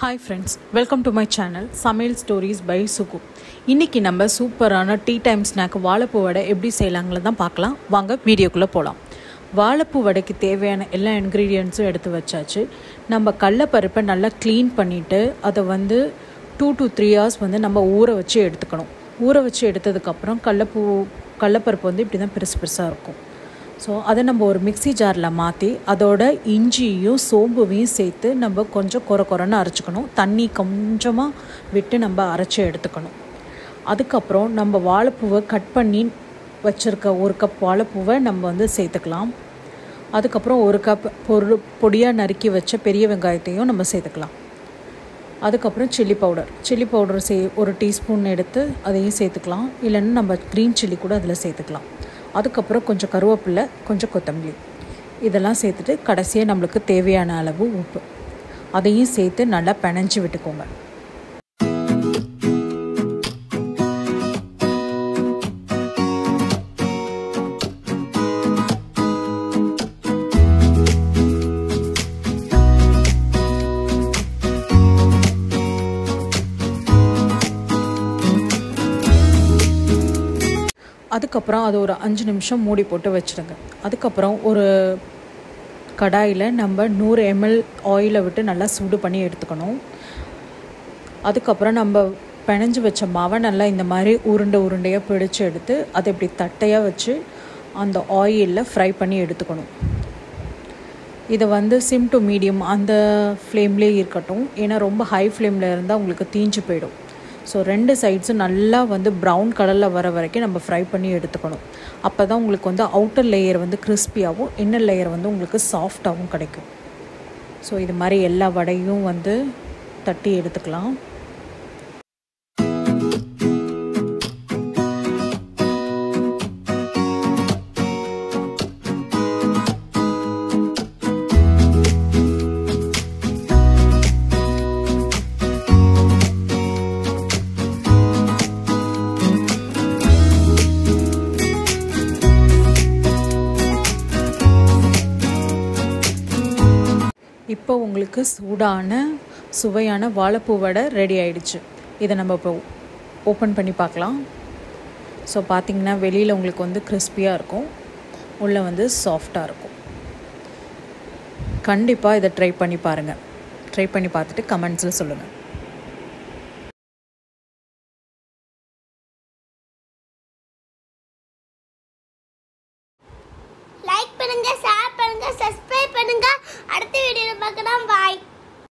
Hi friends, welcome to my channel SamayalStories by Suku. இன்னைக்கு நம்ம சூப்பரான டீ டைம் ஸ்நாக் வாழைப்பூ வடை எப்படி செய்யலாங்கள தான் பார்க்கலாம். வாங்க வீடியோக்குள்ளே போகலாம். வாழைப்பூ வடைக்கு தேவையான எல்லா இன்க்ரீடியன்ட்ஸும் எடுத்து வச்சாச்சு. நம்ம கடலைப்பருப்பை நல்லா க்ளீன் பண்ணிவிட்டு அதை 2 to 3 hours நம்ம ஊற வச்சு எடுத்துக்கணும். ஊற வச்சு எடுத்ததுக்கப்புறம் கடலைப்பருப்பு இப்படி தான் பெருசு பெருசாக இருக்கும். ஸோ அதை நம்ம ஒரு மிக்ஸி ஜாரில் மாற்றி அதோட இஞ்சியும் சோம்புவையும் சேர்த்து நம்ம கொஞ்சம் கொரன்னு அரைச்சிக்கணும். தண்ணி கொஞ்சமாக விட்டு நம்ம அரைச்சி எடுத்துக்கணும். அதுக்கப்புறம் நம்ம வாழைப்பூவை கட் பண்ணி வச்சுருக்க 1 கப் வாழைப்பூவை நம்ம சேர்த்துக்கலாம். அதுக்கப்புறம் 1 கப் பொடியாக நறுக்கி வச்ச பெரிய வெங்காயத்தையும் நம்ம சேர்த்துக்கலாம். அதுக்கப்புறம் சில்லி பவுடர் 1 டீஸ்பூன் எடுத்து அதையும் சேர்த்துக்கலாம். இல்லைன்னா நம்ம க்ரீன் சில்லி கூட அதில் சேர்த்துக்கலாம். அதுக்கப்புறம் கொஞ்சம் கருவேப்பிலை, கொஞ்சம் கொத்தமல்லி இதெல்லாம் சேர்த்துட்டு கடைசியாக நம்மளுக்கு தேவையான அளவு உப்பு அதையும் சேர்த்து நல்லா பிணைஞ்சி விட்டுக்கோங்க. அதுக்கப்புறம் அது ஒரு 5 நிமிஷம் மூடி போட்டு வச்சுடுங்க. அதுக்கப்புறம் ஒரு கடாயில் நம்ம 100 ml ஆயிலை விட்டு நல்லா சூடு பண்ணி எடுத்துக்கணும். அதுக்கப்புறம் நம்ம பிணைஞ்சு வச்ச மாவை நல்லா இந்த மாதிரி உருண்டையாக பிடிச்சு எடுத்து அதை இப்படி தட்டையாக வச்சு அந்த ஆயிலில் ஃப்ரை பண்ணி எடுத்துக்கணும். இதை சிம் டு மீடியம் அந்த ஃப்ளேம்லேயே இருக்கட்டும். ஏன்னா ரொம்ப ஹை ஃப்ளேமில் இருந்தால் உங்களுக்கு தீஞ்சு போயிடும். ஸோ 2 சைட்ஸும் நல்லா ப்ரௌன் கலரில் வர வரைக்கும் நம்ம ஃப்ரை பண்ணி எடுத்துக்கணும். அப்போ தான் உங்களுக்கு அவுட்டர் லேயர் கிறிஸ்பியாகவும் இன்னர் லேயர் உங்களுக்கு சாஃப்டாகவும் கிடைக்கும். ஸோ இது மாதிரி எல்லா வடையும் தட்டி எடுத்துக்கலாம். இப்போ உங்களுக்கு சூடான சுவையான வாழைப்பூ வடை ரெடி ஆகிடுச்சு. இதை நம்ம இப்போ ஓப்பன் பண்ணி பார்க்கலாம். ஸோ பார்த்திங்கன்னா வெளியில் உங்களுக்கு கிறிஸ்பியாக இருக்கும், உள்ளே சாஃப்டாக இருக்கும். கண்டிப்பாக இதை ட்ரை பண்ணி பாருங்கள். ட்ரை பண்ணி பார்த்துட்டு கமெண்ட்ஸில் சொல்லுங்கள்.